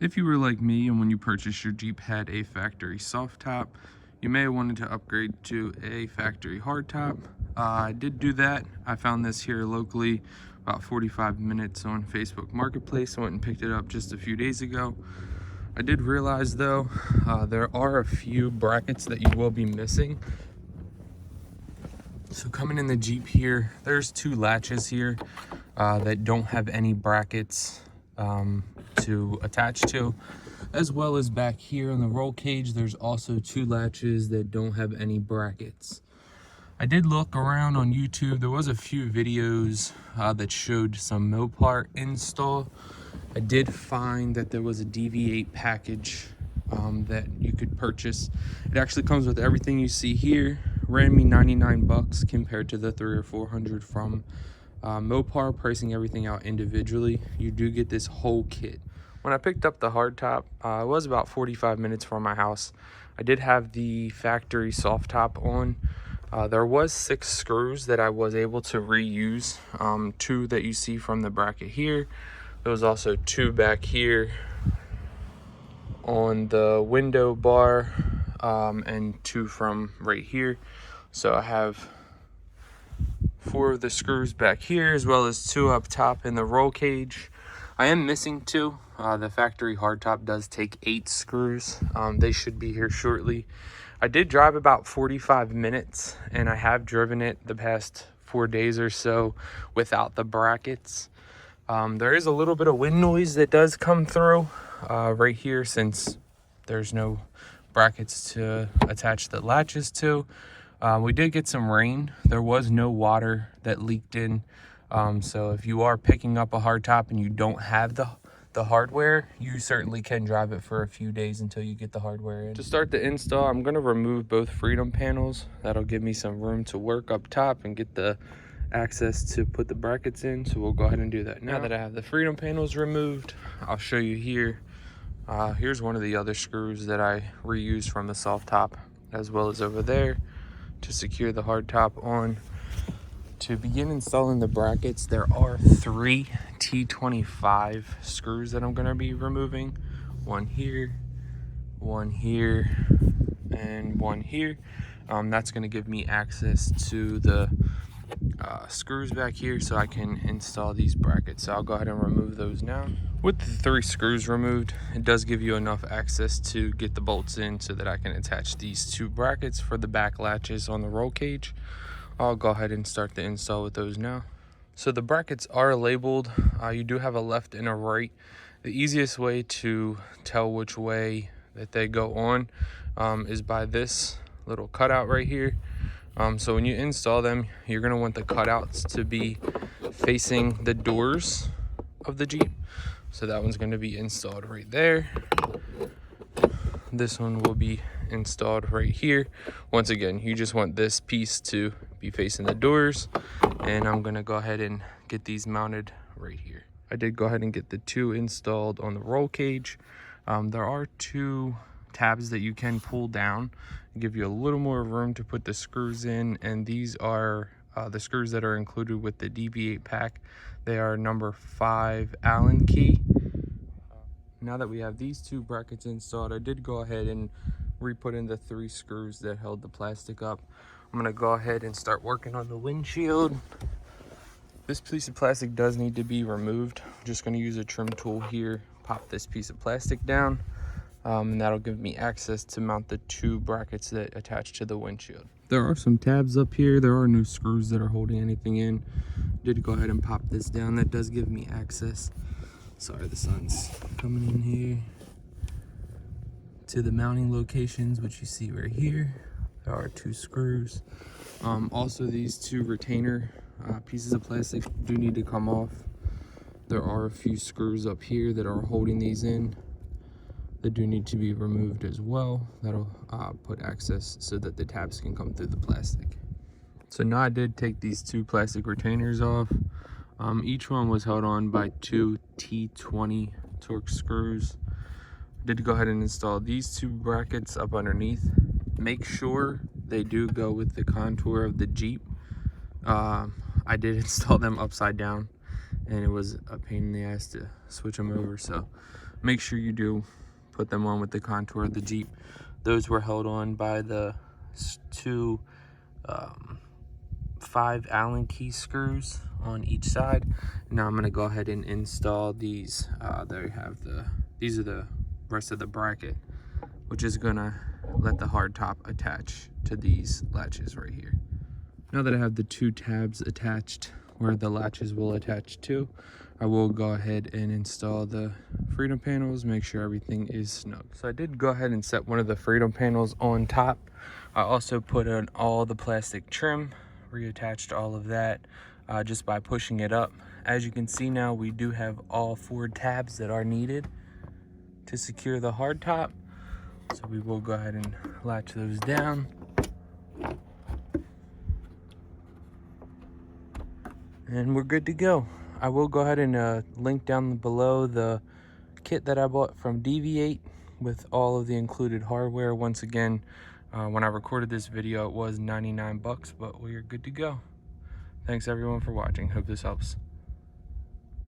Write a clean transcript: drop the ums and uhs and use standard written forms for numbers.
If you were like me and when you purchased your Jeep had a factory soft top, you may have wanted to upgrade to a factory hard top. I did do that. I found this here locally about 45 minutes on Facebook Marketplace. I went and picked it up just a few days ago. I did realize though, there are a few brackets that you will be missing. So coming in the Jeep here, there's two latches here that don't have any brackets to attach to, as well as back here on the roll cage there's also two latches that don't have any brackets. I did look around on YouTube. There was a few videos that showed some Mopar install. I did find that there was a DV8 package that you could purchase. It actually comes with everything you see here. Ran me 99 bucks compared to the 300 or 400 from Mopar. Pricing everything out individually, you do get this whole kit. When I picked up the hardtop, it was about 45 minutes from my house. I did have the factory soft top on. There was 6 screws that I was able to reuse. 2 that you see from the bracket here. There was also 2 back here on the window bar, and 2 from right here. So I have 4 of the screws back here, as well as 2 up top in the roll cage. I am missing 2. The factory hardtop does take 8 screws. They should be here shortly. I did drive about 45 minutes, and I have driven it the past 4 days or so without the brackets. There is a little bit of wind noise that does come through right here, since there's no brackets to attach the latches to. We did get some rain. There was no water that leaked in. So if you are picking up a hardtop and you don't have the hardware, you certainly can drive it for a few days until you get the hardware in. To start the install, I'm going to remove both freedom panels. That'll give me some room to work up top and get the access to put the brackets in. So we'll go ahead and do that now that I have the freedom panels removed. I'll show you here. Here's one of the other screws that I reused from the soft top, as well as over there to secure the hard top on. To begin installing the brackets, there are 3 T25 screws that I'm going to be removing. One here, and one here. That's going to give me access to the screws back here so I can install these brackets. So I'll go ahead and remove those now. With the 3 screws removed, it does give you enough access to get the bolts in so that I can attach these 2 brackets for the back latches on the roll cage. I'll go ahead and start the install with those now. So the brackets are labeled. You do have a left and a right. The easiest way to tell which way that they go on is by this little cutout right here. So when you install them, you're going to want the cutouts to be facing the doors of the Jeep. So that one's going to be installed right there. This one will be installed right here. Once again, you just want this piece to be facing the doors, and I'm going to go ahead and get these mounted right here. I did go ahead and get the 2 installed on the roll cage. There are 2 tabs that you can pull down, give you a little more room to put the screws in, and these are the screws that are included with the DV8 pack. They are number 5 Allen key. Now that we have these 2 brackets installed, I did go ahead and re-put in the 3 screws that held the plastic up. I'm going to go ahead and start working on the windshield. This piece of plastic does need to be removed. I'm just going to use a trim tool here, pop this piece of plastic down, and that'll give me access to mount the 2 brackets that attach to the windshield. There are some tabs up here. There are no screws that are holding anything in. Did go ahead and pop this down. That does give me access. Sorry, the sun's coming in here to the mounting locations, which you see right here. There are 2 screws. Also, these 2 retainer pieces of plastic do need to come off. There are a few screws up here that are holding these in that do need to be removed as well. That'll put access so that the tabs can come through the plastic. So now I did take these 2 plastic retainers off. Each one was held on by 2 T20 Torx screws. Did go ahead and install these 2 brackets up underneath. Make sure they do go with the contour of the Jeep. I did install them upside down, and it was a pain in the ass to switch them over, so make sure you do put them on with the contour of the Jeep. Those were held on by the two 5 Allen key screws on each side. Now I'm going to go ahead and install these. These are the rest of the bracket, which is going to let the hard top attach to these latches right here. Now that I have the 2 tabs attached where the latches will attach to, I will go ahead and install the freedom panels, make sure everything is snug. So I did go ahead and set one of the freedom panels on top. I also put on all the plastic trim, reattached all of that just by pushing it up. As you can see now, we do have all 4 tabs that are needed to secure the hard top. So we will go ahead and latch those down. And we're good to go. I will go ahead and link down below the kit that I bought from Deviate with all of the included hardware. Once again, when I recorded this video, it was 99 bucks, but we are good to go. Thanks everyone for watching. Hope this helps.